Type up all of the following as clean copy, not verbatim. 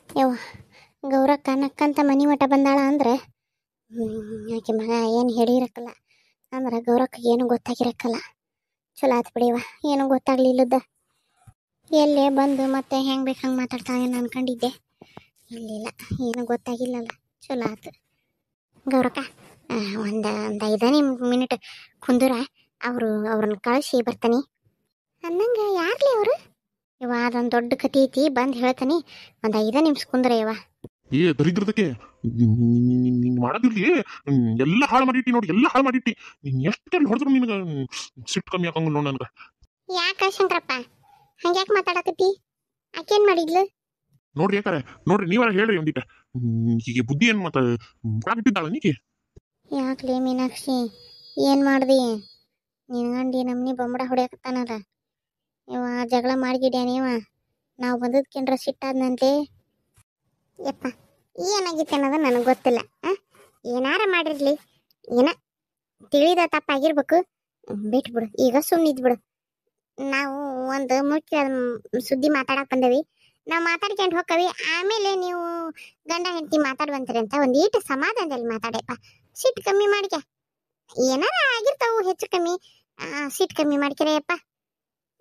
ಯವ್ವ ಗೌರಕ್ಕ ನಕ್ಕಂತ ಮನಿ ಮಠ ಬಂದಾಳ ಅಂದ್ರೆ ಆಕೆ ಮಗ ಏನು ಹೇಳಿರಕ್ಕಲ್ಲ ಅಂದ್ರೆ ಗೌರಕ್ಕ ಏನು ಗೊತ್ತಾಗಿರಕ್ಕಲ್ಲ. ಚಲೋ ಆತು ಬಿಡಿವ, ಏನೂ ಗೊತ್ತಾಗ್ಲಿಲ್ಲದ. ಎಲ್ಲೇ ಬಂದು ಮತ್ತೆ ಹೆಂಗೆ ಬೇಕು ಹಂಗೆ ಮಾತಾಡ್ತಾಳೇನು ಅನ್ಕೊಂಡಿದ್ದೆ. ಇಲ್ಲಿಲ್ಲ, ಏನು ಗೊತ್ತಾಗಿಲ್ಲಲ್ಲ. ಚಲೋ ಆತು ಗೌರಕ್ಕ. ಒಂದು 5 ಮಿನಿಟ್ ಕುಂದೂರ, ಅವ್ರನ್ನ ಕಳಿಸಿ ಬರ್ತಾನೆ ಅನ್ನಂಗೆ. ಯಾರ್ಲಿ ಅವರು? ಇವ ಅದೊಂದು ದೊಡ್ಡ ಕತೆ ಐತಿ, ಬಂದು ಹೇಳ್ತಾನೆ. ಒಂದು 5 ನಿಮಿಷ ಕುಂದ್ರ ಇವ. ಏ ದರಿದ್ರದಕ್ಕೆ ಮಾಡೋದಿರ್ಲಿ, ಎಲ್ಲ ಹಾಳು ಮಾಡಿಟ್ಟಿ ನೋಡಿ, ಎಲ್ಲ ಹಾಳು ಮಾಡಿಟ್ಟಿ. ನೀನ್ ಎಷ್ಟು ಹೊಡೆದ್ರು ನಿನಗೆ ಸಿಟ್ಟು ಕಮ್ಮಿ ಆಗಂಗಿಲ್ಲ ನೋಡಿ ನನಗೆ. ಯಾಕ ಶಂಕರಪ್ಪ ಹಂಗ್ಯಾಕೆ ಮಾತಾಡಕತ್ತಿ? ಆಕೇನ್ ಮಾಡಿದ್ಲು? ನೋಡ್ರಿ ಯಾಕಾರ ನೋಡ್ರಿ, ನೀವಾರ ಹೇಳ್ರಿ ಒಂದಿಟ. ಹೀಗೆ ಬುದ್ಧಿ ಏನು ಮತ್ತೆ ಬಿಟ್ಟಿದ್ದಾಳ ನೀಕೆ? ಯಾಕ್ಲಿ ಮೀನಾಕ್ಷಿ, ಏನು ಮಾಡ್ದಿ? ನಿನ್ ಗಂಡಿ ನಮ್ನಿ ಬೊಂಬಡ ಹೊಡ್ಯಾಕತ್ತಾನಲ್ಲ ಇವ. ಜಗಳ ಮಾಡಿಗಿಡ್ಯಾನೇವ. ನಾವು ಬಂದದ್ಕೇನ್ರ ಸಿಟ್ಟಾದ್ನಂತೆ. ಯಪ್ಪ ಏನಾಗಿತ್ತು ಅನ್ನೋದು ನನಗೆ ಗೊತ್ತಿಲ್ಲ. ಏನಾರ ಮಾಡಿರ್ಲಿ, ಏನ ತಿಳಿದ ತಪ್ಪಾಗಿರ್ಬೇಕು. ಬಿಟ್ಬಿಡು ಈಗ, ಸುಮ್ಮನಿದ್ಬಿಡು. ನಾವು ಒಂದು ಮುಖ್ಯ ಸುದ್ದಿ ಮಾತಾಡಕ್ ಬಂದೇವಿ. ನಾವು ಮಾತಾಡ್ಕೊಂಡು ಹೋಗ್ಕವಿ. ಆಮೇಲೆ ನೀವು ಗಂಡ ಹೆಂಡತಿ ಮಾತಾಡುವಂತೀರಿ ಅಂತ ಒಂದೀಟು ಸಮಾಧಾನದಲ್ಲಿ ಮಾತಾಡಪ್ಪ. ಸಿಟ್ಟು ಕಮ್ಮಿ ಮಾಡ್ಕ. ಏನಾರ ಆಗಿರ್ತಾವು ಹೆಚ್ಚು ಕಮ್ಮಿ, ಸಿಟ್ಟು ಕಮ್ಮಿ ಮಾಡ್ಕೆರಪ್ಪ.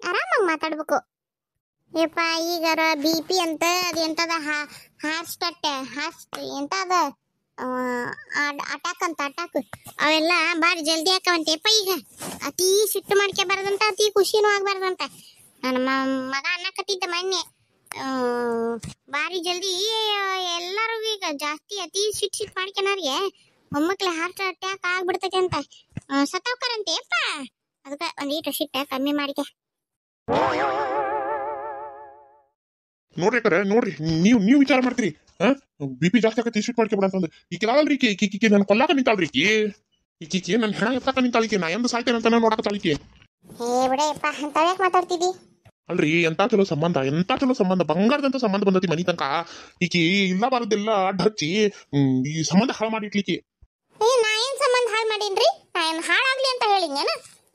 ಆರಾಮಾಗಿ ಮಾತಾಡ್ಬೇಕು ಯಪ್ಪ. ಈಗಾರ BP ಅಂತ ಅದೆಂತದ ಹಾರ್ಟ್ ಎಂತದ ಅಟ್ಯಾಕ್ ಅಂತ ಅಟ್ಯಾಕ್ ಅವೆಲ್ಲ ಭಾರಿ ಜಲ್ದಿ ಹಾಕವಂತೆಪ್ಪ. ಈಗ ಅತಿ ಸಿಟ್ಟು ಮಾಡ್ಕೋಬಾರ್ದಂತ, ಅತಿ ಖುಷಿನೂ ಆಗ್ಬಾರ್ದಂತ. ನನ್ನ ಮಗ ಅನ್ನಕತ್ತಿದ್ದ ಮೊನ್ನೆ, ಭಾರಿ ಜಲ್ದಿ ಎಲ್ಲರಿಗೂ ಈಗ ಜಾಸ್ತಿ ಅತಿ ಸಿಟ್ಟು ಮಾಡ್ಕೊನಾರಿಗೆ ಮೊಮ್ಮಕ್ಳು ಹಾರ್ಟ್ ಅಟ್ಯಾಕ್ ಆಗ್ಬಿಡ್ತೈತೆ ಅಂತ ಸತ್ತೋಕರಂತೆ ಯಪ್ಪ. ಅದಕ್ಕೆ ಒಂದೀಟು ಸಿಟ್ಟ ಕಮ್ಮಿ ಮಾಡಿಕೆ. ನೋಡ್ರಿ ಯಾಕರೆ ನೋಡ್ರಿ, ನೀವು ವಿಚಾರ ಮಾಡ್ತೀರಿ. BP ಜಾಸ್ತಿ ಆಗತ್ತೆ, ಸಿಟ್ಟು ಮಾಡ್ಕೊಬೇಡ ಅಂತಂದು. ಈಕೆದಾಗಲ್ರಿ ಈಕೆ ನನ್ನ ಕೊಲ್ಲಾಕ ನಿಂತಾಳ್ರಿ. ಈಕೆ ನನ್ನ ಹೆಣ ಎತ್ತಾಕ ನಿಂತಾಳಿಕೆ. ನಾ ಎಂದು ಸಾಯ್ತೇನೆ ಅಂತ ನಾನು ನೋಡಕತ್ತಾಳಿಕೆ. ಬಿಡಪ್ಪ ಅಂತವ್ಯಾಕೆ ಮಾತಾಡ್ತಿದ್ದಿ? ಅಲ್ರಿ, ಎಂತ ಚಲೋ ಸಂಬಂಧ, ಬಂಗಾರದಂತ ಸಂಬಂಧ ಬಂದತಿ ಮನಿ ತನಕ. ಈಕಿ ಇಲ್ಲ ಬಾರದೆಲ್ಲ ಅಡ್ಡ ಹಚ್ಚಿ ಈ ಸಂಬಂಧ ಹಾಳು ಮಾಡಿಟ್ಲಿಕ್ಕೆ. ನಾ ಏನ್ ಸಂಬಂಧ ಹಾಳು ಮಾಡೀನ್ರಿ? ನಾ ಏನ್ ಹಾಳಾಗ್ಲಿ ಅಂತ ಹೇಳಿನೇನ?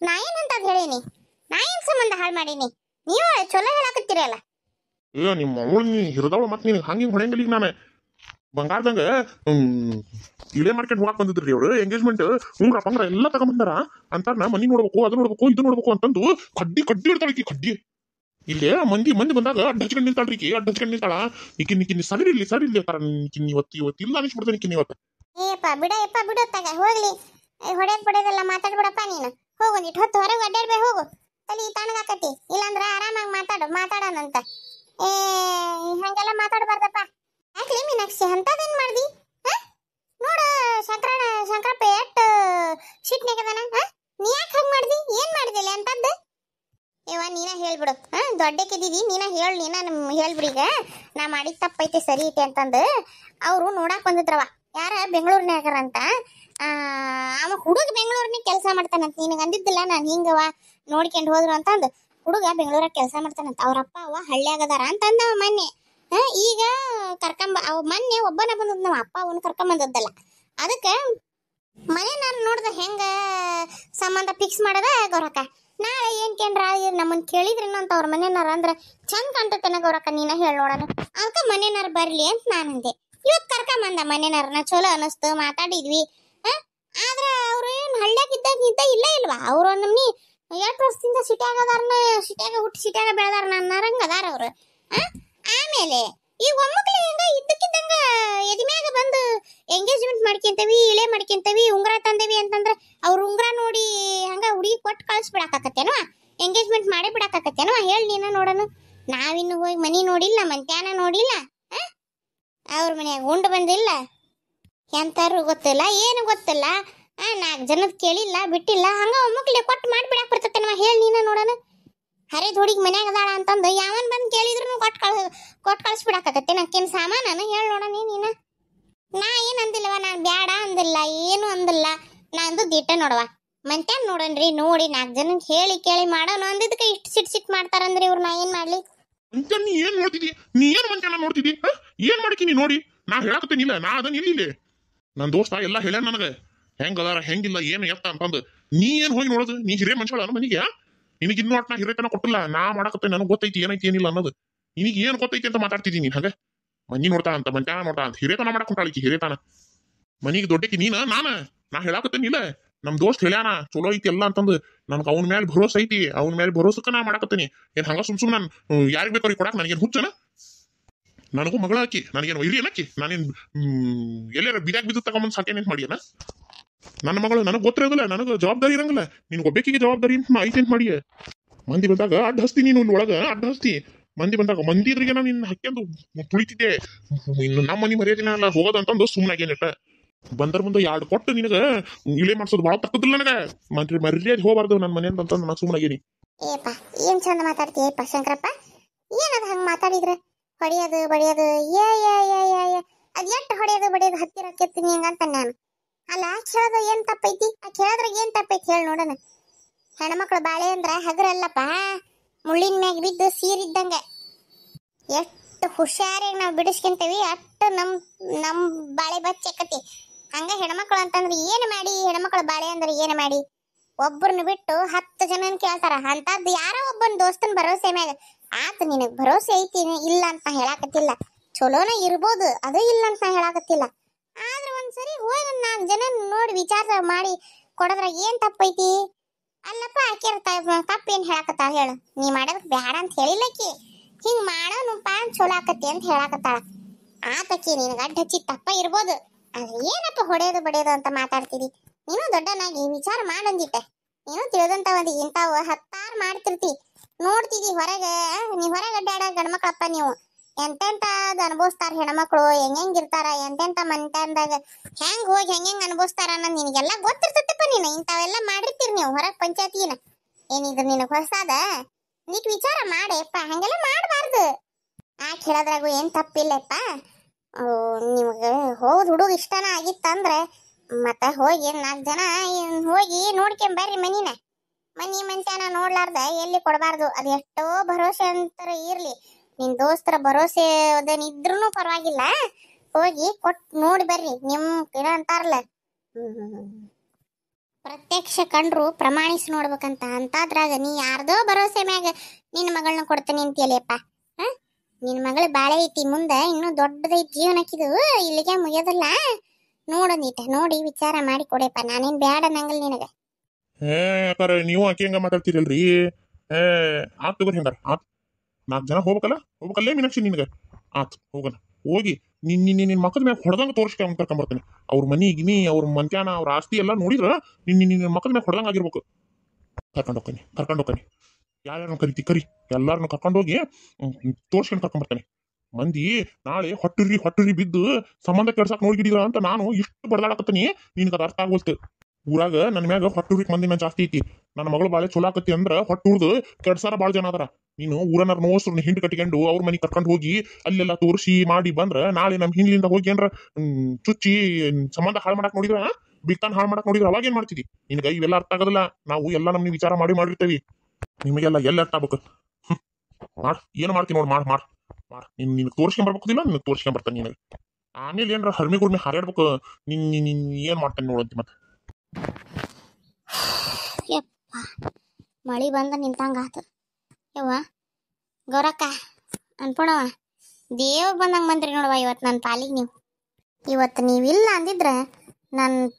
ನಾ ಏನಂತ ಹೇಳೀನಿ? ನಾ ಏನ್ ಸಂಬಂಧ ಹಾಳು ಮಾಡೀನಿ? ನೀವು ಚಲೋ ಹೇಳಾಕತ್ತೀರಲ್ಲ. ನಿಮ್ಮ ಅವಳು ನೀ ಹಿರಿದವಳು ಮತ್ತೆ ನೀನು ಹಂಗೆ ಹೊಣೆಂಗಲಿ. ನಾನು ಬಂಗಾರದಂಗ ಇಳೆ ಮಾಡ್ಕೊಂಡು ಹೋಗಕ್ ಬಂದಿದ್ರಿ ಅವ್ರು. ಎಂಗೇಜ್ಮೆಂಟ್ ಉಂಗ್ರ ಪಂಗ್ರ ಎಲ್ಲ ತಗೊಂಬಂದಾರ ಅಂತ. ನಾ ಮನಿ ನೋಡ್ಬೇಕು, ಅದು ನೋಡ್ಬೇಕು, ಇದು ನೋಡ್ಬೇಕು ಅಂತಂದು ಕಡ್ಡಿ ಇಡ್ತಾಳಕಿ. ಕಡ್ಡಿ ಇಲ್ಲೇ ಮಂದಿ ಬಂದಾಗ ಅಡ್ಡ ಹಚ್ಕೊಂಡು ನಿಲ್ತಾಳ್ರಿ. ಅಡ್ಡ ಹಚ್ಕೊಂಡು ನಿಲ್ತಾಳ. ಈಕಿನ್ ಸರಿ ಇರ್ಲಿ ಕಾರ ಇವತ್ತು ಇಲ್ಲ ಅನಿಸ್ಬಿಡ್ತಾನೆ ಈಕಿನ್ ಇವತ್ತು. ಏಪ್ಪ ಬಿಡತ್ತಾಗ ಹೋಗ್ಲಿ. ಹೊಡೆದೆಲ್ಲ ಮಾತಾಡ್ಬಿಡಪ್ಪ ನೀನು. ಹೋಗೊಂದಿಟ್ಟು ಹೊತ್ತು ಹೊರಗೆ ಅಡ್ಡಾಡ್ಬೇ ಹೋಗು. ತಲೆ ತಣ್ಣಗಾಕತಿ. ಇಲ್ಲಾಂದ್ರ ಆರಾಮಾಗಿ ಮಾತಾಡೋಣಂತ. ಹಂಗೆಲ್ಲ ಮಾತಾಡಬಾರ್ದಪ್ಪ. ಯಾಕ್ಲಿ ಮೀನಾಕ್ಷಿ ಅಂತದೇನ್ ಮಾಡ್ದಿ? ನೋಡ ಶಂಕರಪ್ಪ ಎಟ್ ಸಿಟ್ನಾಗದಾನ. ನೀ ಯಾಕೆ ಹಂಗ್ ಮಾಡ್ದಿ? ಏನ್ ಮಾಡಿದಿಲ್ಲ ಅಂತದ್ದು? ಇವ ನೀನ ಹೇಳ್ಬಿಡು. ದೊಡ್ಡಕ್ಕಿದ್ದೀವಿ, ನೀನ ಹೇಳ್ಬಿಡಿ. ಈಗ ನಾ ಮಾಡಿದ ತಪ್ಪೈತೆ ಸರಿ ಐತೆ ಅಂತಂದು ಅವರು ನೋಡಾಕ್ ಬಂದಿದ್ರವ. ಯಾರ ಬೆಂಗಳೂರಿನಾಗರಂತ. ಅವ ಹುಡುಗ ಬೆಂಗಳೂರಿನ ಕೆಲಸ ಮಾಡ್ತಾನಂತ. ನಿನಗೆ ಅಂದಿದ್ದಿಲ್ಲ ನಾನು ಹಿಂಗವ ನೋಡ್ಕೊಂಡು ಹೋದ್ರು ಅಂತಂದು. ಹುಡುಗ ಬೆಂಗಳೂರಾಗ ಕೆಲಸ ಮಾಡ್ತಾನಂತ. ಅವ್ರಪ್ಪ ಅವ್ವ ಹಳ್ಳಿಯಾಗದಾರ ಅಂತಂದವ ಮೊನ್ನೆ. ಈಗ ಅವ ಮೊನ್ನೆ ಒಬ್ಬನ ಬಂದದ್, ನಮ್ಮ ಅಪ್ಪ ಅವನು ಕರ್ಕೊಂಬಂದದ್ದಲ್ಲ. ಅದಕ್ಕೆ ಮನೆ ನಾನು ನೋಡ್ದ ಹೆಂಗ ಸಂಬಂಧ ಫಿಕ್ಸ್ ಮಾಡದ ಗೌರಕ್ಕ. ನಾಳೆ ಏನ್ ಕೇಂದ್ರ ನಮ್ಮನ್ ಕೇಳಿದ್ರೇನು ಅಂತ ಅವ್ರ ಮನೆಯವ್ರ ಅಂದ್ರ ಚಂದ ಕಾಣ್ತತೇನ ಗೌರಕ್ಕ, ನೀನ ಹೇಳಿ ನೋಡೋಣ. ಅದಕ್ಕೆ ಮನೆಯವ್ರ ಬರ್ಲಿ ಅಂತ ನಾನಂದೆ. ಇವತ್ತು ಕರ್ಕೊಂಬಂದ ಮನೆಯವ್ರನ್ನ. ಚಲೋ ಅನಿಸ್ತು, ಮಾತಾಡಿದ್ವಿ. ಆದ್ರ ಅವ್ರು ಏನ್ ಹಳ್ಳಿಯಾಗಿದ್ದ ಇಲ್ಲ ಇಲ್ವಾ? ಅವ್ರು ನಮ್ನಿ 8 ವರ್ಷದಿಂದ ಸಿಟ್ಯಾಗ ಹುಟ್ಟಿ ಸಿಟ್ಯಾಗ ಬೆಳೆದಾರ ನನ್ನರಂಗ ಅದಾರ ಅವ್ರು. ಆಮೇಲೆ ಈ ಒಮ್ಮಕ್ಳು ಹೆಂಗ ಇದ್ದಕ್ಕಿದ್ದಂಗ ಎದಿಮ್ಯಾಗ ಬಂದು ಎಂಗೇಜ್ಮೆಂಟ್ ಮಾಡ್ಕೊಂತೇವಿ, ಇಳೆ ಮಾಡ್ಕೊಂತೇವಿ, ಉಂಗ್ರ ತಂದೇವಿ ಅಂತಂದ್ರ ಅವ್ರ ಉಂಗ್ರ ನೋಡಿ ಹಂಗ ಹುಡುಗಿ ಕೊಟ್ಟು ಕಳಿಸ್ಬಿಡಾಕತ್ತೇನೋ? ಎಂಗೇಜ್ಮೆಂಟ್ ಮಾಡಿ ಬಿಡಾಕತ್ತೇನೋ? ಹೇಳಿ ನೀನ ನೋಡೋಣ. ನಾವಿನ್ನು ಹೋಗಿ ಮನಿ ನೋಡಿಲ್ಲ, ಮಂತ್ಯಾನ ನೋಡಿಲ್ಲ, ಅವ್ರ ಮನ್ಯಾಗ ಉಂಡು ಬಂದಿಲ್ಲ, ಎಂತಾರು ಗೊತ್ತಿಲ್ಲ, ಏನು ಗೊತ್ತಿಲ್ಲ. 4 ಜನದ ಕೇಳಿಲ್ಲ ಬಿಟ್ಟಿಲ್ಲ. ಹಂಗ ಒಮ್ಮಕ್ಲೆ ಕೊಟ್ಟು ಮಾಡ್ಬಿಡಾಕ್ ಬರ್ತೇನವ? ಹೇಳಿ ನೀನ ನೋಡೋಣ. ಹರಿದ ಹುಡುಗಿ ಮನ್ಯಾಗ ಅದಾಳ ಅಂತಂದು ಯಾವನ್ ಬಂದು ಕೇಳಿದ್ರು ಕೊಟ್ಟು ಕಳಿಸ್ಬಿಡಾಕತ್ತೆ. ನಕ್ಕೇನು ಸಾಮಾನ ಹೇಳಿ ನೋಡೋಣ ನೀನ. ನಾ ಏನು ಅಂದಿಲ್ಲವ, ನಾನು ಬ್ಯಾಡ ಅಂದಿಲ್ಲ, ಏನು ಅಂದಿಲ್ಲ. ನಾ ಅಂದದ್ದು ಇಟ್ಟ ನೋಡವ. ಮಂತ್ಯಾನ್ ನೋಡನ್ರಿ, ನೋಡಿ 4 ಜನಕ್ಕೆ ಹೇಳಿ ಕೇಳಿ ಮಾಡೋಣ ಅಂದಿದ್ದಕ್ಕೆ ಇಷ್ಟು ಸಿಟ್ ಮಾಡ್ತಾರಂದ್ರಿ ಇವ್ರು. ನಾ ಏನ್ ಮಾಡ್ಲಿ? ನೀ ಏನ್ ನೋಡ್ತಿದ್ದಿ? ನೀ ಏನು ಮಂತ್ಯಾನ ನೋಡ್ತಿದ್ದಿ? ಏನ್ ಮಾಡಿಕಿ ನೀ ನೋಡಿ? ನಾ ಹೇಳಕತ್ತೇನಿಲ್ಲ, ನಾ ಅದನ್ನ ಇಲ್ಲಿ ನನ್ನ ದೋಸ್ತ ಎಲ್ಲ ಹೇಳ್ಯಾನ ನನಗೆ ಹೆಂಗದಾರ ಹೆಂಗಿಲ್ಲ ಏನು ಎತ್ತ ಅಂತಂದು. ನೀ ಏನ್ ಹೋಗಿ ನೋಡೋದು? ನೀ ಹಿರೇ ಮನುಷ್ಯಳ ಮನಿಗೆ ನಿನಗೆ ಇನ್ನೂ ಅಟ್ನ ಹಿರೇತನ ಕೊಟ್ಟಿಲ್ಲ. ನಾ ಮಾಡಕತ್ತೆ ನನಗೆ ಗೊತ್ತೈತಿ ಏನೈತಿ ಏನಿಲ್ಲ ಅನ್ನೋದು. ನಿನಗೆ ಏನು ಗೊತ್ತೈತಿ ಅಂತ ಮಾತಾಡ್ತಿದ್ದೀನಿ ಹಂಗ. ಮನಿ ನೋಡ್ತಾ ಅಂತ ಮಂಟ್ಯಾನ ನೋಡ್ತಾ ಅಂತ ಹಿರೇತನ ಮಾಡಕ್ ಹೊಂಟಾಳಿಕಿ ಹಿರೇತನ. ಮನಿಗೆ ದೊಡ್ಡಕಿ ನಾ ಹೇಳಾಕತ್ತೇನಿಲ್ಲ. ನಮ್ ದೋಸ್ತ್ ಹೇಳ್ಯಾನ ಚಲೋ ಐತಿ ಎಲ್ಲ ಅಂತಂದು. ನನ್ಗೆ ಅವನ ಮೇಲೆ ಭರೋಸೆ ಐತಿ. ಅವನ ಮೇಲೆ ಭರೋಸಕ್ಕ ನಾ ಮಾಡಕತ್ತೀನಿ. ಏನ್ ಹಂಗ ಸುಮ್ ನಾನು ಯಾರಿಗ್ ಬೇಕಾರಿ ಕೊಡಾಕ್ ನನಗೇನು ಹುಚ್ಚನ? ನನಗೂ ಮಗಳ ಹಾಕಿ ನನಗೇನು ಇರಿ ಏನಕ್ಕಿ ನಾನೇನ್ ಎಲ್ಲಾರ ಬಿದ್ಯಾಗ ಬಿದ್ದು ತಗೊಂಬಂದ್ ಸಾಕೇನೇನ್ ಮಾಡಿಯನ? ನನ್ನ ಮಗಳು ನನಗೆ ಗೊತ್ತಿರೋದಿಲ್ಲ. ನನಗೆ ಜವಾಬ್ದಾರಿ ಇರಂಗಿಲ್ಲ. ನಿನ್ಗೆ ಒಬ್ಬಾಕಿಗೆ ಜವಾಬ್ದಾರಿ ಅಂತ ಐತಿ ಅಂತ ಮಾಡಿಯ. ಮಂದಿ ಬಂದಾಗ ಅಡ್ಡ ಹಸ್ತಿ, ನೀನು ಒಳಗ ಅಡ್ಡ ಹಸ್ತಿ. ಮಂದಿ ಬಂದಾಗ ಮಂದಿ ಇದ್ರಿಗೆ ನಾನು ನಿನ್ನ ಹಕ್ಕೆಂದು ತುಳಿತಿದ್ದೆ. ಇನ್ನು ನಮ್ಮ ಮನಿ ಮರ್ಯಾದಿನ ಎಲ್ಲ ಹೋಗೋದಂತಂದು ಸುಮ್ಮನಾಗೇನಿಟ್ಟ. ಬಂದರ ಮುಂದೆ 2 ಕೊಟ್ಟು ನಿನಗ ಇಳೆ ಮಾಡ್ಸೋದು ಭಾಳ ತಕ್ಕದಿಲ್ಲ ನನಗ. ಮರ್ಯಾದೆ ಹೋಗಬಾರ್ದು ನನ್ನ ಮನೆ ಅಂತಂದು ನಾನು ಸುಮ್ಮನಾಗೇನಿ. ಏಪ್ಪ ಏನ್ ಚಂದ ಮಾತಾಡ್ತೀಯಪ್ಪ ಶಂಕರಪ್ಪ. ಏನದ ಹಂಗ ಮಾತಾಡಿದ್ರ? ಹೊಡಿಯೋದು ಬಡಿಯೋದು ಅದ್ ಎಟ್ಟು ಹೊಡೆಯೋದು ಬಡಿಯೋದು ಹತ್ತಿರ ಕೆತ್ತೀನಿ ಹಂಗಂತ ನಾನು. ಅಲ್ಲ ಕೇಳೋದು ಏನ್ ತಪ್ಪೈತಿ? ಆ ಕೇಳೋದ್ರಾಗ ಏನ್ ತಪ್ಪೈತಿ ಹೇಳಿ ನೋಡೋಣ. ಹೆಣ್ಮಕ್ಳು ಬಾಳೆ ಅಂದ್ರ ಹಗರಲ್ಲಪ್ಪ, ಮುಳ್ಳಿನ ಮ್ಯಾಗ ಬಿದ್ದು ಸೀರಿದ್ದಂಗ. ಎಷ್ಟು ಹುಷಾರಾಗಿ ನಾವು ಬಿಡಿಸ್ಕೊಂತೀವಿ ಅಷ್ಟು ನಮ್ ಬಾಳೆ ಬಚ್ಚಕತಿ. ಹಂಗ ಹೆಣ್ಮಕ್ಳು ಅಂತಂದ್ರೆ ಏನು ಮಾಡಿ? ಹೆಣ್ಮಕ್ಳು ಬಾಳೆ ಅಂದ್ರೆ ಏನು ಮಾಡಿ? ಒಬ್ಬರನ್ನ ಬಿಟ್ಟು 10 ಜನನ ಕೇಳ್ತಾರ. ಅಂತದ್ ಯಾರೋ ಒಬ್ಬನ ದೋಸ್ತನ ಭರೋಸೆ ಮ್ಯಾಗ ಆತ ನಿನಗ್ ಭರೋಸೆ ಐತಿ ಇಲ್ಲ ಅಂತ ಹೇಳಾಕತ್ತಿಲ್ಲ. ಚಲೋನ ಇರ್ಬೋದು, ಅದು ಇಲ್ಲ ಅಂತ ಹೇಳಾಕತ್ತಿಲ್ಲ. ಆದ್ರೆ ಒಂದ್ಸರಿ ಹೋಗಿ 4 ಜನ ನೋಡಿ ವಿಚಾರ ಮಾಡಿ ಕೊಡೋದ್ರಾಗ ಏನ್ ತಪ್ಪೈತಿ? ಅಲ್ಲಪ್ಪ ಆಕೆ ತಪ್ಪೇನ್ ಹೇಳಾಕತ್ತಾಳ ಹೇಳು? ನೀ ಮಾಡೋದಕ್ ಬ್ಯಾಡ ಅಂತ ಹೇಳಿಲ್ಲಕಿ, ಹಿಂಗ್ ಮಾಡೋನಪ್ಪ ಚಲೋ ಆಕತಿ ಅಂತ ಹೇಳಾಕತ್ತಾಳ. ಆತಕಿ ನಿನಗ ಅಡ್ಡ ಹಚ್ಚಿ ತಪ್ಪ ಇರ್ಬೋದು. ಆದ್ರೆ ಏನಪ್ಪ ಹೊಡೆಯೋದು ಬಡಿಯೋದು ಅಂತ ಮಾತಾಡ್ತೀರಿ? ನೀನು ದೊಡ್ಡನಾಗಿ ವಿಚಾರ ಮಾಡಂದಿಟ್ಟೆ. ನೀನು ತಿಳಿದಂತ ಒಂದು ಇಂತಾವ 10 ಮಾಡ್ತಿರ್ತಿ, ನೋಡ್ತಿದಿ ಹೊರಗೆ. ನೀ ಹೊರಗೆ ಅಡ್ಡಾಡ ಗಂಡ್ಮಕ್ಳಪ್ಪ ನೀವು. ಎಂತೆಂತದ್ ಅನುಭವಿಸ್ತಾರ ಹೆಣ್ಮಕ್ಳು, ಹೆಂಗಿರ್ತಾರ, ಎಂತೆಂತ ಮಂತ್ಯಾನ್ದಾಗ ಹೆಂಗ್ ಹೋಗಿ ಹೆಂಗ್ ಅನುಭವಿಸ್ತಾರ ಅನ್ನೋದು ನಿನಗೆಲ್ಲ ಗೊತ್ತಿರ್ತೈತಪ್ಪ. ನೀನು ಇಂಥವೆಲ್ಲ ಮಾಡಿರ್ತೀರಿ ನೀವು ಹೊರಗೆ ಪಂಚಾಯತಿನ. ಏನಿದ್ರು ನಿನಗೆ ಹೊಸಾದ? ನೀಟ್ ವಿಚಾರ ಮಾಡೇಪ್ಪ, ಹಂಗೆಲ್ಲ ಮಾಡಬಾರ್ದು. ಹೇಳೋದ್ರಾಗು ಏನ್ ತಪ್ಪಿಲ್ಲಪ್ಪ. ನಿಮ್ಗೆ ಹೋದ್ ಹುಡುಗ ಇಷ್ಟನ ಆಗಿತ್ತಂದ್ರೆ ಮತ್ತೆ ಹೋಗಿ 4 ಜನ ಹೋಗಿ ನೋಡ್ಕೊಂಬರ್ರಿ ಮನಿನ. ಮನಿ ಮಂತ್ಯಾನ ನೋಡ್ಲಾರ್ದ ಎಲ್ಲಿ ಕೊಡಬಾರ್ದು. ಅದು ಎಷ್ಟೋ ಭರೋಸೆ ಅಂತರ ಇರ್ಲಿ, ನಿನ್ ದೋಸ್ತರ ಭರೋಸೆ ಅದೇನಿದ್ರೂ ಪರವಾಗಿಲ್ಲ, ಹೋಗಿ ಕೊಟ್ ನೋಡಿ ಬರ್ರಿ. ನಿಮ್ ಏನೋ ಅಂತಾರಲ್ಲ, ಪ್ರತ್ಯಕ್ಷ ಕಂಡ್ರು ಪ್ರಮಾಣಿಸಿ ನೋಡ್ಬೇಕಂತ. ಅಂತಾದ್ರಾಗ ನೀ ಯಾರ್ದೋ ಭರೋಸೆ ಮ್ಯಾಗ ನಿನ್ನ ಮಗಳನ್ನ ಕೊಡ್ತೇನೆ ಅಂತೀಯಲ್ಲಪ್ಪ. ನಿನ್ ಮಗಳ ಬಾಳೆ ಐತಿ, ಮುಂದೆ ಇನ್ನೂ ದೊಡ್ಡದೈತಿ ಜೀವನಕ್ಕಿದು, ಇಲ್ಲಿಗೆ ಮುಗಿಯೋದಲ್ಲ. ನೋಡೋದಿಟ್ಟ ನೋಡಿ ವಿಚಾರ ಮಾಡಿ ಕೊಡಪ್ಪ. ನಾನೇನ್ ಬ್ಯಾಡ ನಂಗಲ್ ನಿನಗ. ಯಾಕಾರ ನೀವು ಆಕೆ ಹಂಗ ಮಾತಾಡ್ತೀರಲ್ರಿ? ಆತ್ ತಗೋರಿ ಹಂಗಾರ. ಆತ್ 4 ಜನ ಹೋಗ್ಬೇಕಲ್ಲೇ ಮೀನಾಕ್ಷಿ ನಿನಗ. ಆತ್ ಹೋಗೋಣ. ಹೋಗಿ ನಿನ್ನ ಮಕ್ಕದ ಮ್ಯಾಗ ಹೊಡೆದಂಗ ತೋರಿಸ್ಕೆ ಕರ್ಕೊಂಬರ್ತೇನೆ. ಅವ್ರ ಮನಿ ಗಿನಿ ಅವ್ರ ಮಂತ್ಯಾನ ಅವ್ರ ಆಸ್ತಿ ಎಲ್ಲ ನೋಡಿದ್ರ ನಿನ್ನ ಮಕ್ಕದ ಮ್ಯಾಗ ಹೊಡೆದಂಗ ಆಗಿರ್ಬೇಕು. ಕರ್ಕೊಂಡು ಹೋಗ್ತಾನೆ. ಯಾರ್ಯಾರನ್ನು ಕರಿ ಎಲ್ಲಾರನ್ನು ಕರ್ಕೊಂಡೋಗಿ ತೋರ್ಸ್ಕೊಂಡು ಕರ್ಕೊಂಬರ್ತೇನೆ. ಮಂದಿ ನಾಳೆ ಹೊಟ್ಟುರಿ ಬಿದ್ದು ಸಂಬಂಧ ಕೆಡ್ಸಕ್ ನೋಡ್ಗಿಡಿದ್ರ ಅಂತ ನಾನು ಇಷ್ಟು ಬಡದಾಡಕತ್ತೀನಿ. ನಿನ್ಗೆ ಅದು ಅರ್ಥ ಆಗೋಲ್ತು. ಊರಾಗ ನನ್ನ ಮ್ಯಾಗ ಹೊಟ್ಟುರಿಕ್ ಮಂದಿನ ಜಾಸ್ತಿ ಐತಿ. ನನ್ನ ಮಗಳು ಬಾಳೆ ಚಲೋ ಆಕತಿ ಅಂದ್ರ ಹೊಟ್ಟುರ್ದು ಕೆಡ್ಸಾರ ಬಾಳ ಜನ ಅದರ. ನೀನು ಊರನ್ನಾರ ನೋಸ್ರನ್ನ ಹಿಂಡ್ ಕಟ್ಕೊಂಡು ಅವ್ರ ಮನಿ ಕರ್ಕೊಂಡು ಹೋಗಿ ಅಲ್ಲೆಲ್ಲ ತೋರಿಸಿ ಮಾಡಿ ಬಂದ್ರ ನಾಳೆ ನಮ್ ಹಿಂದ್ಲಿಂದ ಹೋಗಿ ಏನ್ರ ಚುಚ್ಚಿ ಸಂಬಂಧ ಹಾಳು ಮಾಡಕ್ ನೋಡಿದ್ರ, ಬಿಕ್ತಾನ್ ಹಾಳು ಮಾಡಕ್ ನೋಡಿದ್ರ ಅವಾಗ ಏನ್ ಮಾಡ್ತಿದಿ? ನಿನ್ಗ ಇವೆಲ್ಲ ಅರ್ಥ ಆಗೋದಿಲ್ಲ. ನಾವು ಎಲ್ಲ ನಮ್ನಿ ವಿಚಾರ ಮಾಡಿರ್ತೇವಿ. ನಿಮಗೆಲ್ಲ ಎಲ್ಲ ಅರ್ಥ ಆಗ್ಬೇಕು. ಮಾಡ್ ಏನು ಮಾಡ್ತೀನಿ ನೋಡಿ. ಮಾಡ್ ನಿನ್ ತೋರ್ಸ್ಕೊಂಡ್ ಬರ್ಬೇಕದಿಲ್ಲ, ನಿನ್ ತೋರ್ಸ್ಕೊಂಡ್ ಬರ್ತಾನೆ ನಿನಗೆ. ಆಮೇಲೆ ಏನ್ರ ಹರ್ಮಿ ಗುರ್ಮಿ ಹಾರಾಡ್ಬೇಕು. ನಿನ್ ಏನ್ ಮಾಡ್ತೇನೆ ನೋಡಂತಿ ಮತ್ತೆ. ಮಳಿ ಬಂದ ನಿಂತಂಗ ಆತು. ಯವ್ವ ಗೌರಕ್ಕ ಅನ್ಪಣವ, ದೇವ್ ಬಂದಂಗ ಬಂದ್ರಿ ನೋಡವ ಇವತ್ತು ನನ್ನ ಪಾಲಿಗೆ. ಇವತ್ತು ನೀವಿಲ್ಲ ಅಂದಿದ್ರ ನನ್ನ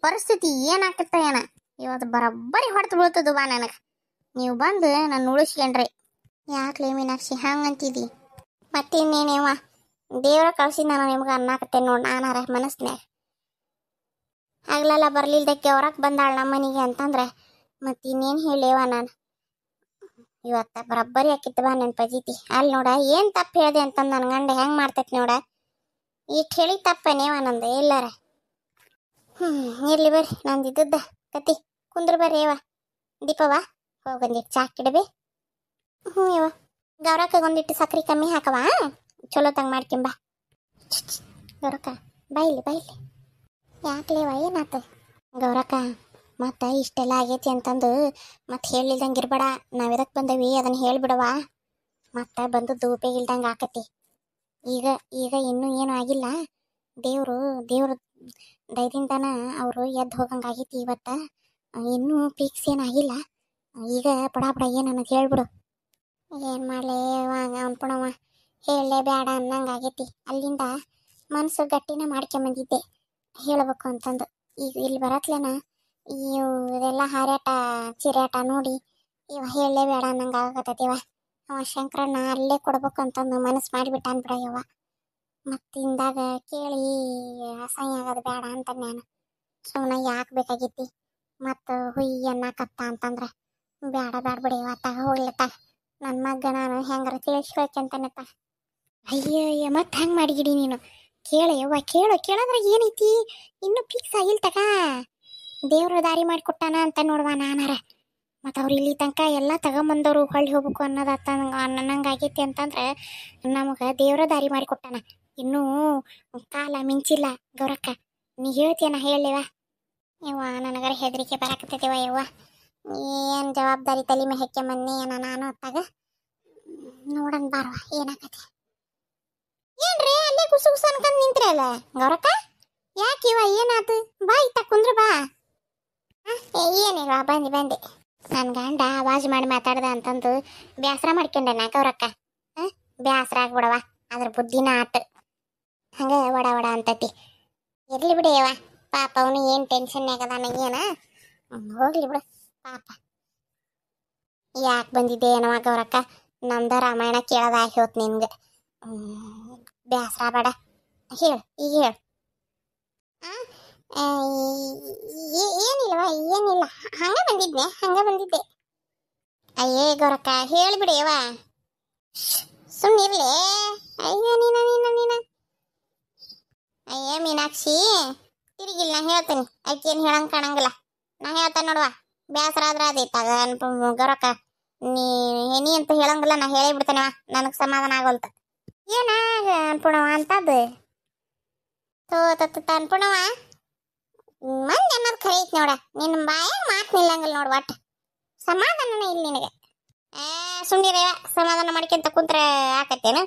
ಪರಿಸ್ಥಿತಿ ಏನಾಗ್ತಿತ್ತ ಏನ. ಇವತ್ತು ಬರೋಬ್ಬರಿ ಹೊಡೆದು ಬೀಳ್ತದ ಬಾ ನನಗೆ. ನೀವು ಬಂದು ನನ್ನ ಉಳಿಸ್ಕೊಂಡ್ರಿ. ಯಾಕ್ಲೇ ಮೀನಾಕ್ಷಿ ಹಂಗಂತಿದಿ? ಮತ್ತಿನ್ನೇನೇವ ದೇವ್ರ ಕಳ್ಸಿ ನಾನು ನಿಮ್ಗೆ ಅನ್ನಕತ್ತೇನೆ ನೋಡಿ. ನಾನಾರ ಮನಸ್ನ್ಯಾಗ ಆಗ್ಲೆಲ್ಲ ಬರ್ಲಿಲ್ದಕ್ಕೆ ಹೊರಕ್ಕೆ ಬಂದಾಳ ನಮ್ಮ ಮನೆಗೆ ಅಂತಂದ್ರೆ ಮತ್ತಿನ್ನೇನು ಹೇಳೇವ ನಾನು. ಇವತ್ತ ಬರೋಬ್ಬರಿ ಹಾಕಿತ್ತು ಬಾ ನನ್ನ ಪಜಿತಿ. ಅಲ್ಲಿ ನೋಡ ಏನು ತಪ್ಪು ಹೇಳಿದೆ ಅಂತಂದು ನನ್ನ ಗಂಡ ಹೆಂಗೆ ಮಾಡ್ತೈತಿ ನೋಡ. ಇಷ್ಟು ಹೇಳಿ ತಪ್ಪನೇವ ನಂದು ಎಲ್ಲಾರ. ಇರ್ಲಿ ಬರ್ರಿ, ನಂದು ಇದ್ದದ್ದ ಕತಿ. ಕುಂದ್ರ ಬರ್ರಿ ಯವ. ದೀಪವ್ವ ಹೋಗಂದಿಟ್ಟು ಚಾಕಿಡಬಿ. ಯವ ಗೌರಕ್ಕಗೊಂದಿಟ್ಟು ಸಕ್ರೆ ಕಮ್ಮಿ ಹಾಕವಾ, ಚಲೋ ತಂಗ ಮಾಡ್ಕೊಂಬ. ಗೌರಕ್ಕ ಬೈಲಿ. ಯಾಕ್ಲೇವ ಏನಾತ? ಗೌರಕ್ಕ ಮತ್ತೆ ಇಷ್ಟೆಲ್ಲ ಆಗೈತಿ ಅಂತಂದು ಮತ್ತೆ ಹೇಳಿಲ್ದಂಗೆ ಇರ್ಬೇಡ. ನಾವು ಎದಕ್ಕೆ ಬಂದವಿ ಅದನ್ನು ಹೇಳ್ಬಿಡವ. ಮತ್ತೆ ಬಂದದ್ದು ಉಪಯೋಗ ಇಲ್ದಂಗೆ ಆಕತಿ. ಈಗ ಇನ್ನೂ ಏನೂ ಆಗಿಲ್ಲ. ದೇವ್ರ ದಯದಿಂದನ ಅವರು ಎದ್ದು ಹೋಗಂಗಾಗೈತಿ. ಇವತ್ತು ಇನ್ನೂ ಫಿಕ್ಸ್ ಏನಾಗಿಲ್ಲ. ಈಗ ಬಡ ಬಡ ಏನು ಅನ್ನೋದು ಹೇಳ್ಬಿಡು. ಏನು ಮಾಡಲಿ ಇವಾಗ ಅನ್ಪುಣವ ಹೇಳಲೇ ಬೇಡ ಅನ್ನಂಗೆ ಆಗೈತಿ. ಅಲ್ಲಿಂದ ಮನಸ್ಸು ಗಟ್ಟಿನ ಮಾಡ್ಕೊಂಬಂದಿದ್ದೆ ಹೇಳಬೇಕು ಅಂತಂದು. ಈಗ ಇಲ್ಲಿ ಬರತ್ಲೇನ ಇದೆಲ್ಲ ಹಾರಾಟ ಚಿರಾಟ ನೋಡಿ ಇವ ಹೇಳಲೇ ಬೇಡ ಅನ್ನಂಗೆ ಆಗತ್ತೈತಿವ. ಅವ ಶಂಕರಣ್ಣ ಅಲ್ಲೇ ಕೊಡ್ಬೇಕು ಅಂತಂದು ಮನಸ್ಸು ಮಾಡಿಬಿಟ್ಟ ಅನ್ಬಿಡ ಯವ್ವ. ಮತ್ತಿಂದಾಗ ಕೇಳಿ ಅಸಹ್ಯ ಆಗೋದು ಬೇಡ ಅಂತ ನಾನು ಸುಮ್ಮನೆ ಯಾಕೆ ಬೇಕಾಗಿತ್ತಿ ಮತ್ತು ಹುಯ್ಯ ಅನ್ನಕತ್ತ ಅಂತಂದ್ರೆ ಬೇಡ ಬೇಡ ಬಿಡಿವ ತಗ ಹೋಗ್ಲತ್ತ ನನ್ನ ಮಗ ನಾನು ಹೆಂಗಾರ ತಿಳಿಸ್ಕೊಳ್ಕಂತಾನತ್ತ. ಅಯ್ಯಯ್ಯ ಮತ್ತೆ ಹಂಗೆ ಮಾಡಿಗಿಡಿ ನೀನು. ಕೇಳಯ್ಯವ್ವ ಕೇಳೋದ್ರಾಗ ಏನೈತಿ? ಇನ್ನೂ ಫಿಕ್ಸ್ ಆಗಿಲ್ ತಗ. ದೇವ್ರ ದಾರಿ ಮಾಡಿಕೊಟ್ಟಾನ ಅಂತ ನೋಡುವ ನಾನಾರ. ಮತ್ತು ಅವ್ರು ಇಲ್ಲಿ ತನಕ ಎಲ್ಲ ತಗೊಂಬಂದವರು ಹೊಳ್ಳಿ ಹೋಗ್ಬೇಕು ಅನ್ನೋದತ್ತ ಅನ್ನಂಗೆ ಆಗೈತಿ ಅಂತಂದ್ರೆ ನಮಗೆ ದೇವ್ರ ದಾರಿ ಮಾಡಿಕೊಟ್ಟಾನ. ಇನ್ನೂ ಕಾಲ ಮಿಂಚಿಲ್ಲ ಗೌರಕ್ಕ. ನೀ ಹೇಳ್ತೀಯನ ಹೇಳಲಿವ ಯವ್ವ. ನನಗರ ಹೆದರಿಕೆ ಬರಾಕತ್ತೈತಿವ ಯವ್ವ. ಏನು ಜವಾಬ್ದಾರಿ ತಲೆ ಮೇಲೆ ಹೆಕ್ಕೆಂಬನ್ನಿ ನಾನು ಹೊತ್ತಾಗ ನೋಡೋಣ ಬಾರವ ಏನಾಗತ್ತೆ. ಏನ್ರಿ ಅಲ್ಲೇ ಕುಸು ಕುಸು ಅನ್ಕೊಂಡ್ ನಿಂತ್ರಲ್ಲ ಗೌರಕ್ಕ? ಯಾಕಿವ ಏನಾತು? ಬಾ ಇತ್ತ ಕುಂದ್ರ ಬಾ. ಏನಿಲ್ವ ಬಂದೆ. ನನ್ನ ಗಂಡ ಆವಾಜ್ ಮಾಡಿ ಮಾತಾಡ್ದ ಅಂತಂದು ಬ್ಯಾಸರ ಮಾಡ್ಕೊಂಡೆ ನಾ ಗೌರಕ್ಕ. ಬ್ಯಾಸರ ಆಗ್ಬಿಡವ ಅದ್ರ ಬುದ್ಧಿನ ಆಟ ಹಂಗೆ ವಡ ವಡ ಅಂತತಿ. ಇರ್ಲಿ ಬಿಡಿಯವ ಪಾಪ ಅವನು ಏನು ಟೆನ್ಷನ್ ಆಗದಾನ ಏನ ಹೋಗ್ಲಿ ಬಿಡು ಪಾಪ. ಯಾಕೆ ಬಂದಿದ್ದೆ ಏನವ ಗೌರಕ್ಕ? ನಮ್ದ ರಾಮಾಯಣ ಕೇಳೋದ ಹೋತ್ ನಿನ್ಗೆ. ಬ್ಯಾಸರ ಬೇಡ ಹೇಳು ಈಗ ಹೇಳು. ಏನಿಲ್ವ ಏನಿಲ್ಲ ಹಂಗೆ ಬಂದಿದ್ದೆ. ಅಯ್ಯೇ ಗೌರಕ್ಕ ಹೇಳಿಬಿಡಿ ಯವ್ವ. ಸುಮ್ಮನಿರ್ಲಿ. ಅಯ್ಯೋ ನೀನ ಅಯ್ಯೇ ಮೀನಾಕ್ಷಿ ತಿರುಗಿಲ್ಲ ನಾ ಹೇಳ್ತೀನಿ. ಆಕೇನು ಹೇಳಂಗೆ ಕಾಣಂಗಿಲ್ಲ. ನಾ ಹೇಳ್ತೇನೆ ನೋಡುವ. ಬ್ಯಾಸರ ಆದ್ರೆ ಅದೈತಾಗ ಗೌರಕ್ಕ ನೀ ಅಂತ ಹೇಳಂಗಿಲ್ಲ. ನಾ ಹೇಳೇ ಬಿಡ್ತೇನೆವ. ನನಗೆ ಸಮಾಧಾನ ಆಗೋಲ್ತ. ಏನ ಅನ್ಪುಣವ ಅಂತದ್ದು ಅನ್ಪುಣವ ಮಂದಿ ಅನ್ನೋದು ಖರೆ ಐತಿ ನೋಡ. ನಿನ್ನ ಬಾಯಾಗ ಮಾತು ನಿಲ್ಲಂಗಿಲ್ಲ ನೋಡು. ಒಟ್ಟು ಸಮಾಧಾನನ ಇಲ್ಲ ನಿನಗೆ. ಸುಮ್ಮನಿರೇವ. ಸಮಾಧಾನ ಮಾಡ್ಕೊಂತ ಕುಂತ್ರೆ ಆಕತ್ತೇನು?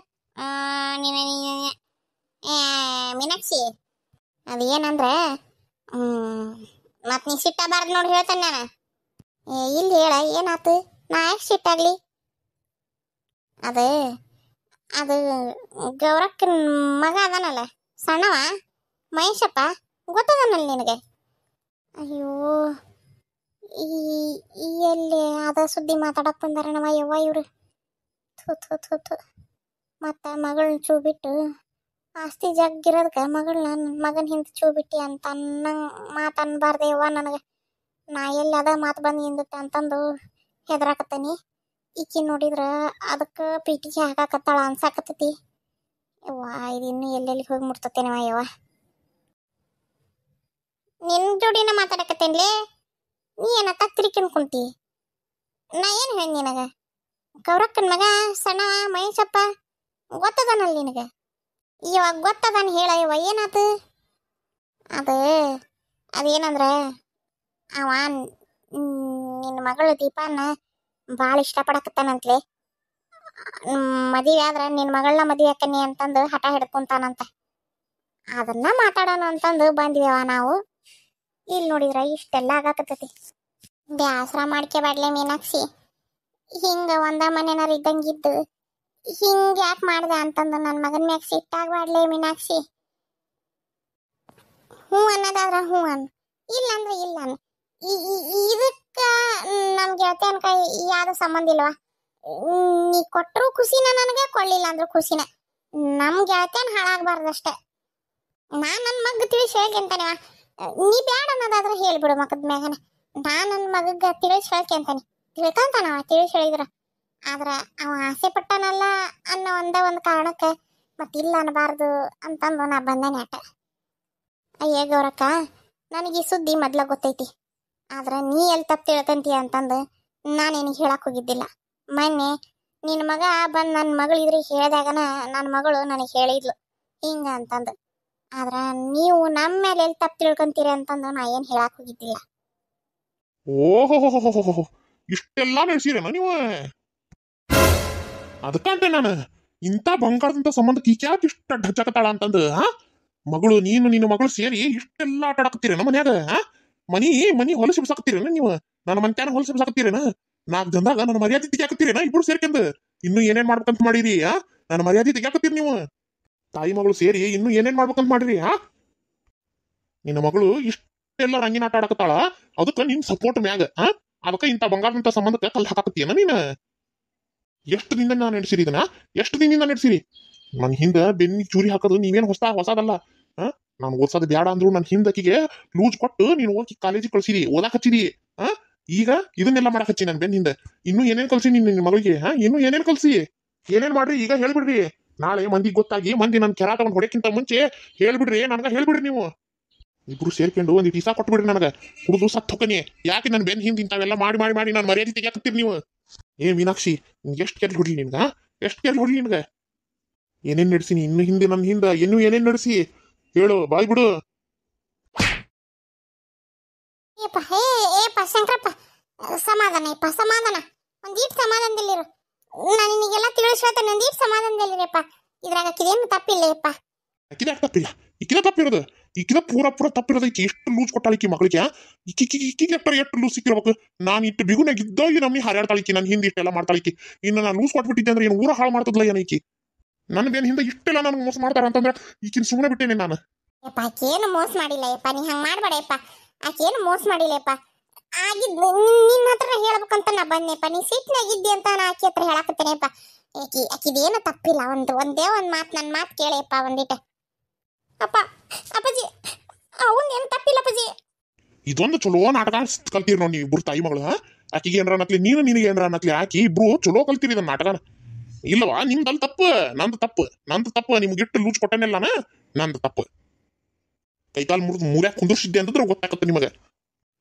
ಮೀನಾಕ್ಷಿ ಅದು ಏನಂದ್ರೆ ಮತ್ತು ನೀ ಸಿಟ್ಟಾಗಬಾರ್ದು ನೋಡಿ ಹೇಳ್ತೇನೆ ನಾನು. ಇಲ್ಲಿ ಹೇಳ ಏನಾತು? ನಾ ಯಾಕೆ ಸಿಟ್ಟಾಗ್ಲಿ? ಅದು ಗೌರಕ್ಕನ ಮಗ ಅದಾನಲ್ಲ ಸಣ್ಣವ ಮಹೇಶಪ್ಪ ಗೊತ್ತದನಲ್ಲ ನಿನಗೆ? ಅಯ್ಯೋ ಎಲ್ಲಿ ಅದ ಸುದ್ದಿ ಮಾತಾಡಕ್ ಬಂದಾರನವ ಯವ್ವ ಇವ್ರು. ಥು ಮತ್ತು ಮಗಳನ್ನ ಚೂ ಬಿಟ್ಟು ಆಸ್ತಿ ಜಗ್ಗಿರೋದಕ್ಕೆ ಮಗಳನ್ನ ನನ್ನ ಮಗನ ಹಿಂದೆ ಚೂ ಬಿಟ್ಟಿ ಅಂತ ಮಾತು ಅನ್ಬಾರ್ದೆ ಯವ್ವ ನನಗೆ. ನಾ ಎಲ್ಲಿ ಅದ ಮಾತು ಬಂದು ಹಿಂದತ್ತೆ ಅಂತಂದು ಹೆದರಾಕತ್ತೇನಿ. ಈಕಿ ನೋಡಿದ್ರೆ ಅದಕ್ಕೆ ಪೀಟಿಗೆ ಹಾಕಾಕತ್ತಾಳ ಅನ್ಸಾಕತ್ತೈತಿ ಯವ್ವ. ಇದು ಇನ್ನೂ ಎಲ್ಲೆಲ್ಲಿ ಹೋಗಿ ಮುಟ್ತತ್ತೇನವ ಯವ್ವ. ನಿನ್ನ ಜೋಡಿನ ಮಾತಾಡಕತ್ತೇನ್ಲೇ. ನೀ ಏನತ್ತ ತಿರ್ಕೊಂಡ್ ಕುಂತಿ? ನಾ ಏನು ಹೇಳಿ ನಿನಗೆ? ಗೌರಕ್ಕನ ಮಗ ಸಣ್ಣವ ಮಹೇಶಪ್ಪ ಗೊತ್ತದನಲ್ಲ ನಿನಗೆ? ಇವಾಗ ಗೊತ್ತದಾನ ಹೇಳ ಯವ್ವ ಏನಾತು? ಅದೇನಂದ್ರೆ ಅವ ನಿನ್ನ ಮಗಳು ದೀಪಾನ ಭಾಳ ಇಷ್ಟಪಡಕತ್ತಾನಂತಲೇ. ಮದುವೆ ಆದ್ರೆ ನಿನ್ನ ಮಗಳನ್ನ ಮದುವೆ ಆಕನಿ ಅಂತಂದು ಹಠ ಹಿಡ್ಕೊಂತಾನಂತ. ಅದನ್ನ ಮಾತಾಡೋಣ ಅಂತಂದು ಬಂದ್ವಿವ ನಾವು. ಇಲ್ಲಿ ನೋಡಿದ್ರೆ ಇಷ್ಟೆಲ್ಲ ಆಗಾಕತ್ತೈತಿ. ಬ್ಯಾಸರ ಮಾಡ್ಕೋಬಾಡ್ಲೆ ಮೀನಾಕ್ಷಿ. ಹಿಂಗೆ ಒಂದ ಮನೆನಾರ ಇದ್ದಂಗಿದ್ದು ಹಿಂಗೆ ಯಾಕೆ ಮಾಡ್ದೆ ಅಂತಂದು ನನ್ನ ಮಗನ ಮ್ಯಾಗ ಸಿಟ್ಟಾಗಬಾಡ್ಲೆ ಮೀನಾಕ್ಷಿ. ಹ್ಞೂ ಅನ್ನೋದಾದ್ರೆ ಹ್ಞೂ ಅನ್, ಇಲ್ಲ ಅಂದ್ರೆ ಇಲ್ಲ ಅನ್. ಇದಕ್ಕೆ ನಮ್ಮ ಗೆಳತಿಯನ್ಕ ಯಾವುದು ಸಂಬಂಧ ಇಲ್ವಾ? ನೀ ಕೊಟ್ಟರು ಖುಷಿನ ನನಗೆ, ಕೊಳ್ಳಿಲ್ಲ ಅಂದ್ರೂ ಖುಷಿನ. ನಮ್ಮ ಗೆಳತಿಯನ್ ಹಾಳಾಗಬಾರ್ದಷ್ಟೆ. ನಾನು ನನ್ನ ಮಗ ತಿಳಿಸಿ ಹೇಳ್ಕೊಂತಾನೆವ. ನೀ ಬ್ಯಾಡ ಅನ್ನೋದಾದ್ರೆ ಹೇಳ್ಬಿಡು ಮಗದ ಮ್ಯಾಗನ. ನಾನು ನನ್ನ ಮಗಗೆ ತಿಳಿಸಿ ಹೇಳ್ಕೊಂತಾನೆ. ತಿಳ್ಕೊಂತಾನವ ತಿಳಿಸಿ ಹೇಳಿದ್ರ. ಆದ್ರೆ ಅವ ಆಸೆ ಪಟ್ಟನಲ್ಲ ಅನ್ನೋ ಒಂದು ಕಾರಣಕ್ಕೆ ಮತ್ತಿಲ್ಲ ಅನ್ನಬಾರ್ದು ಅಂತಂದು ನಾ ಬಂದೇನೆ ಆಟ. ಅಯ್ಯೇ ಗೌರಕ್ಕ ನನಗೆ ಈ ಸುದ್ದಿ ಮೊದ್ಲ ಗೊತ್ತೈತಿ. ಆದ್ರೆ ನೀ ಎಲ್ಲಿ ತಪ್ಪು ತಿಳ್ಕೊಂತೀಯ ಅಂತಂದು ನಾನೇನಿಗೆ ಹೇಳಕ್ಕೆ ಹೋಗಿದ್ದಿಲ್ಲ. ಮೊನ್ನೆ ನಿನ್ನ ಮಗ ಬಂದು ನನ್ನ ಮಗಳು ಇದ್ರೆ ಹೇಳಿದಾಗನ ನನ್ನ ಮಗಳು ನನಗೆ ಹೇಳಿದ್ಲು ಹಿಂಗ ಅಂತಂದು. ಆದ್ರೆ ನೀವು ನಮ್ಮ ಮೇಲೆ ಎಲ್ಲಿ ತಪ್ಪು ತಿಳ್ಕೊಂತೀರಿ ಅಂತಂದು ನಾ ಏನು ಹೇಳಕ್ಕೆ ಹೋಗಿದ್ದಿಲ್ಲ. ಓಹೋ ಇಷ್ಟೆಲ್ಲ ನಡೆಸಿರೇನ ನೀವು? ಅದಕ್ಕಂತೆ ನಾನು ಇಂಥ ಬಂಗಾರದಂತ ಸಂಬಂಧ ಯಾಕೆ ಇಷ್ಟ ಹಚ್ಚಕತ್ತಾಳ ಅಂತಂದು. ಮಗಳು ನೀನು ನಿನ್ನ ಮಗಳು ಸೇರಿ ಇಷ್ಟೆಲ್ಲ ಆಟ ಆಡಕತ್ತೀರೇನ ಮನ್ಯಾಗ? ಮನಿ ಹೊಲಸಿ ಬಿಸಾಕತ್ತೀರೇನ ನೀವು? ನನ್ನ ಮನ್ಯಾನ ಹೊಲಸಿ ಬಿಸಾಕತ್ತೀರೇನ? ನಾಲ್ಕು ಜನದಾಗ ನನ್ನ ಮರ್ಯಾದೆ ತೆಗಿಯಾಕತ್ತೀರೇನ ಇಬ್ರು ಸೇರ್ಕೊಂಡ್ ಇನ್ನು ಏನೇನ್ ಮಾಡ್ಬೇಕಂತ ಮಾಡಿರಿ ನನ್ನ ಮರ್ಯಾದೆ ತೆಗಿಯಾಕತ್ತೀರಿ ನೀವು ತಾಯಿ ಮಗಳು ಸೇರಿ ಇನ್ನು ಏನೇನ್ ಮಾಡ್ಬೇಕಂತ ಮಾಡಿರಿ ನಿನ್ನ ಮಗಳು ಇಷ್ಟೆಲ್ಲ ರಂಗಿನ ಆಟ ಆಡಕತ್ತಾಳ ಅದಕ್ಕ ನಿನ್ ಸಪೋರ್ಟ್ ಮ್ಯಾಗ ಅದಕ್ಕ ಇಂಥ ಬಂಗಾರದಂತ ಸಂಬಂಧಕ್ಕೆ ಕಲ್ ಹಾಕಾಕತ್ತೀಯನ ನೀನ ಎಷ್ಟು ದಿನದಿಂದ ನಾನು ನಡೆಸಿರಿ ಇದನ್ನ ಎಷ್ಟು ದಿನದಿಂದ ನಡೆಸಿರಿ ನನ್ ಹಿಂದ ಬೆನ್ನಿ ಚೂರಿ ಹಾಕೋದು ನೀವೇನ್ ಹೊಸದಲ್ಲ ನಾನು ಓದ್ಸೋದು ಬೇಡ ಅಂದ್ರು ನನ್ನ ಹಿಂದಕಿಗೆ ಲೂಸ್ ಕೊಟ್ಟು ನೀನು ಹೋಗಿ ಕಾಲೇಜಿಗೆ ಕಳ್ಸಿರಿ ಓದಾಕ್ ಹಚ್ಚಿರಿ ಈಗ ಇದನ್ನೆಲ್ಲ ಮಾಡಕ್ ಹಚ್ಚಿ ನನ್ ಬೆನ್ ಹಿಂದ ಇನ್ನು ಏನೇನ್ ಕಲ್ಸಿ ನಿನ್ನ ಮಗಳಿಗೆ ಇನ್ನು ಏನೇನ್ ಕಲ್ಸಿ ಏನೇನ್ ಮಾಡ್ರಿ ಈಗ ಹೇಳ್ಬಿಡ್ರಿ ನಾಳೆ ಮಂದಿಗೆ ಗೊತ್ತಾಗಿ ಮಂದಿ ನನ್ ಕೆರ ತಗೊಂಡ್ ಹೊಡೆಕ್ಕಿಂತ ಮುಂಚೆ ಹೇಳ್ಬಿಡ್ರಿ ನನಗ ಹೇಳ್ಬಿಡ್ರಿ ನೀವು ಇಬ್ರು ಸೇರ್ಕೊಂಡು ಒಂದ್ ಟೀಸಾ ಕೊಟ್ಬಿಡ್ರಿ ನನಗ ಹುಡುದು ಸತ್ ಹೊಕ್ಕನಿ ಯಾಕೆ ನನ್ ಬೆನ್ ಹಿಂದ್ ಇಂತಾವೆಲ್ಲ ಮಾಡಿ ನಾನು ಮರ್ಯಾದೆ ತೆಗಿಯಾಕತ್ತೀರಿ ನೀವು ಮೀನಾಕ್ಷಿ ಎಷ್ಟ್ ಕೆಲ್ ಹೊಡ್ಲಿ ನಿನ್ಗ ಎಷ್ಟ್ ಕೆಲ್ ಹೊಡ್ಲಿ ನಿನ್ಗ ಏನೇನ್ ನಡೆಸಿನಿ ಇನ್ನು ಹಿಂದೆ ನನ್ನ ಹಿಂದ ಇನ್ನು ಏನೇನ್ ನಡೆಸಿ ಹೇಳು ಬಾಯ್ ಬಿಡು ಶಂಕರಪ್ಪ ಸಮಾಧಾನ ಒಂದೀಟ್ ಸಮಾಧಾನದಲ್ಲಿರು ನಾನು ನಿನಗೆಲ್ಲ ತಿಳಿಸ್ಕೊಳ್ತೇನೆ ಒಂದೀಟ್ ಸಮಾಧಾನದಲ್ಲಿರಪ್ಪ ಇದ್ರಾಗ ಅಕ್ಕಿದೇನು ತಪ್ಪಿಲ್ಲಪ್ಪ ಅಕ್ಕಿದ ತಪ್ಪಿಲ್ಲ ಇಕ್ಕಿದ ತಪ್ಪಿರೋದು ಈಕಿದ ಪೂರ ತಪ್ಪಿರೋದು ಈಕಿ ಎಷ್ಟು ಲೂಸ್ ಕೊಟ್ಟಾಳಿಕಿ ಮಗಳಿಗೆ ಈಕಿಗೆ ಎಷ್ಟು ಲೂಸ್ ಸಿಕ್ಕಿರ್ಬೇಕು ನಾನು ಇಟ್ಟು ಬಿಗುನಾಗಿದ್ದ ಈ ನಮ್ನಿ ಹಾರಾಡ್ತಾಳಿಕಿ ನನ್ನ ಹಿಂದೆ ಇಷ್ಟೆಲ್ಲ ಮಾಡ್ತಾಳಿಕಿ ಇನ್ನು ನಾನು ಲೂಸ್ ಕೊಟ್ಬಿಟ್ಟಿದ್ದೆ ಅಂದ್ರೆ ಏನು ಊರ ಹಾಳು ಮಾಡ್ತದ್ಲ ಏನ ಈಕಿ ನನ್ನ ಬೇನ್ ಹಿಂದೆ ಇಷ್ಟೆಲ್ಲ ನನಗೆ ಮೋಸ ಮಾಡ್ತಾರ ಅಂತಂದ್ರೆ ಈಕಿನ ಸುಮ್ಮನೆ ಬಿಟ್ಟೇನೆ ನಾನು ಆಕೇನು ಮೋಸ ಮಾಡಿಲ್ಲ ಯಪ್ಪ ನೀ ಹಂಗ ಮಾಡ್ಬೇಡಪ್ಪ ಆಕೇನು ಮೋಸ ಮಾಡಿಲ್ಲಪ್ಪ ಆಗಿದ್ ನಿನ್ನ ಹತ್ರ ಹೇಳ್ಬೇಕಂತ ನಾ ಬಂದೆಪ್ಪ ನೀ ಸಿಟ್ನಾಗಿದ್ದಿ ಅಂತ ನಾ ಆಕಿ ಹತ್ರ ಹೇಳಕತ್ತೇನೆಪ್ಪ ಆಕಿದೇನು ತಪ್ಪಿಲ್ಲ ಒಂದೇ ಒಂದ್ ಮಾತು ನನ್ನ ಮಾತು ಕೇಳಪ್ಪ ಒಂದಿಟ ಅಪ್ಪಾಜಿ ಅವನ್ ತಪ್ಪಿಲ್ಲ ಅಪ್ಪಾಜಿ ಇದೊಂದು ಚಲೋ ನಾಟಕ ಕಲ್ತೀರಿ ನೋಡಿ ನೀವು ಇಬ್ರು ತಾಯಿ ಮಗಳು ಆಕಿಗೆ ಏನ್ರ ಅನ್ನತ್ಲಿ ನಿನಗೆ ಏನ್ರ ಅನ್ನತ್ಲಿ ಆಕಿ ಇಬ್ರು ಚಲೋ ಕಲ್ತೀರಿ ಇದನ್ನ ನಾಟಕನ ಇಲ್ಲವಾ ನಿಮ್ದಲ್ಲಿ ತಪ್ಪು ನಂದು ತಪ್ಪು ನಿಮ್ಗಿಟ್ಟು ಲೂಚ್ ಕೊಟ್ಟನೆಲ್ಲಾನ ನಂದು ತಪ್ಪು ಕೈಕಾಲ್ ಮೂರ್ಯಾಕ್ ಕುಂದರ್ಸಿದ್ದೆ ಅಂತಂದ್ರೆ ಗೊತ್ತಾಗತ್ತೆ ನಿಮಗೆ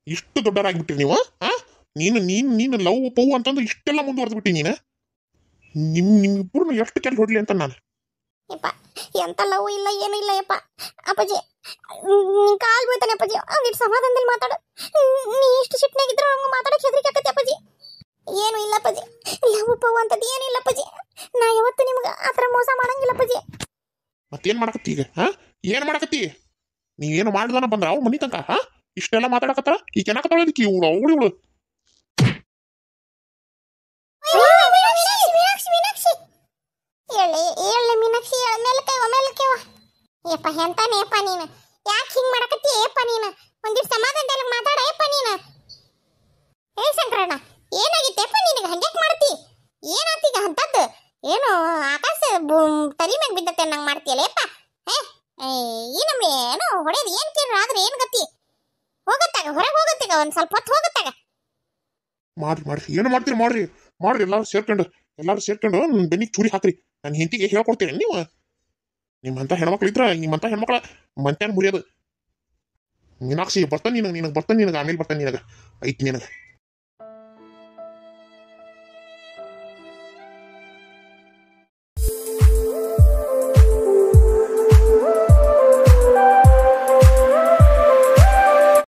ಇಷ್ಟು ದೊಡ್ಡರಾಗ್ಬಿಟ್ಟಿರಿ ನೀವು ನೀನು ಲವ್ ಪವ್ ಅಂತಂದ್ರೆ ಇಷ್ಟೆಲ್ಲ ಮುಂದುವರೆದ್ಬಿಟ್ಟಿ ನೀನು ನಿಮ್ಮಿಬ್ಬರನ್ನ ಎಷ್ಟು ಕೆಲ್ ಹೊಡ್ಲಿ ಅಂತ ನಾನು ಎಂತ ಲವ್ ಇಲ್ಲ ಏನು ಇಲ್ಲ ಯಪ್ಪ ಅಪ್ಪಾಜಿ ಕಾಲ್ ಬೀಳ್ತಾನೆ ಅಪ್ಪಾಜಿ ಒಂದಿಟ್ಟು ಸಮಾಧಾನದಲ್ಲಿ ಮಾತಾಡು ನೀ ಇಷ್ಟು ಸಿಟ್ನಾಗಿದ್ರು ಹಂಗ ಮಾತಾಡಕ್ ಹೆದರಿಕೆ ಆಕತಿ ಅಪ್ಪಾಜಿ ಏನು ಇಲ್ಲ ಅಪ್ಪಾಜಿ ಲವ್ ಪವ್ ಅಂತದ್ ಏನಿಲ್ಲ ಅಪ್ಪಾಜಿ ನಾ ಯಾವತ್ತು ನಿಮ್ಗೆ ಆ ಥರ ಮೋಸ ಮಾಡಂಗಿಲ್ಲ ಅಪ್ಪಾಜಿ ಮತ್ತೇನ್ ಮಾಡಕತ್ತಿ ಈಗ ಏನ್ ಮಾಡಕತ್ತಿ ನೀವೇನು ಮಾಡ್ದಾನ ಬಂದ್ರ ಅವ್ ಮನಿ ತನಕ ಇಷ್ಟೆಲ್ಲ ಮಾತಾಡಕತ್ತಾರ ಈಗ ಏನಾಕತ್ತಾಳದಕ್ಕೆ ಅವಳು ಹೇಳಿ ಮೀನಾಕ್ಷಿ ಮೇಲಕ್ಕೇವ ಯಪ್ಪ ಎಂತಾನೇಪ್ಪ ನೀನು ಯಾಕೆ ಹಿಂಗ್ ಮಾಡಕತ್ತಿ ಏಪ್ಪ ನೀನು ಒಂದಿಷ್ಟು ಸಮಾಧಾನದಲ್ಲಿ ಮಾತಾಡ ಏಪ್ಪ ನೀನು ಶಂಕರಣ್ಣ ಏನಾಗಿತ್ತೇಪ್ಪ ನಿನಗೆ ಹಂಗ್ಯಾಕ್ ಮಾಡ್ತಿ ಏನಾತೀಗ ಅಂತದ್ದು ಏನು ಆಕಾಶ ತರಿ ಮ್ಯಾಗ ಬಿದ್ದತ್ತೆ ನಂಗೆ ಮಾಡ್ತೀಯಲ್ಲ ಯಪ್ಪ ಈ ನಮ್ಗೆ ಏನೋ ಹೊಡೆದು ಏನ್ ಕೇಳ್ರ ಆದ್ರೆ ಏನ್ ಗತಿ ಹೋಗತ್ತಾಗ ಹೊರಗೆ ಹೋಗತ್ತಾಗ ಒಂದ್ ಸ್ವಲ್ಪ ಹೊತ್ತು ಹೋಗತ್ತಾಗ ಮಾಡ್ರಿ ಏನು ಮಾಡ್ತೀರಿ ಮಾಡ್ರಿ ಎಲ್ಲಾರು ಸೇರ್ಕೊಂಡು ನನ್ನ ಬೆನ್ನಿಗೆ ಚೂರಿ ಹಾಕ್ರಿ ನನ್ನ ಹೆಂಡತಿಗೆ ಹೇಳ್ಕೊಡ್ತೀರಿ ನೀವು ನಿಮ್ಮಂತ ಹೆಣ್ಮಕ್ಳು ಇದ್ರ ನಿಮ್ಮಂತ ಹೆಣ್ಮಕ್ಳ ಮಂತ್ಯಾನ್ ಮುರಿಯೋದು ಮೀನಾಕ್ಷಿ ಬರ್ತಾನೆ ನಿನಗೆ ಆಮೇಲೆ ಬರ್ತಾನೆ ನಿನಗೆ ಐತಿ ನಿನಗೆ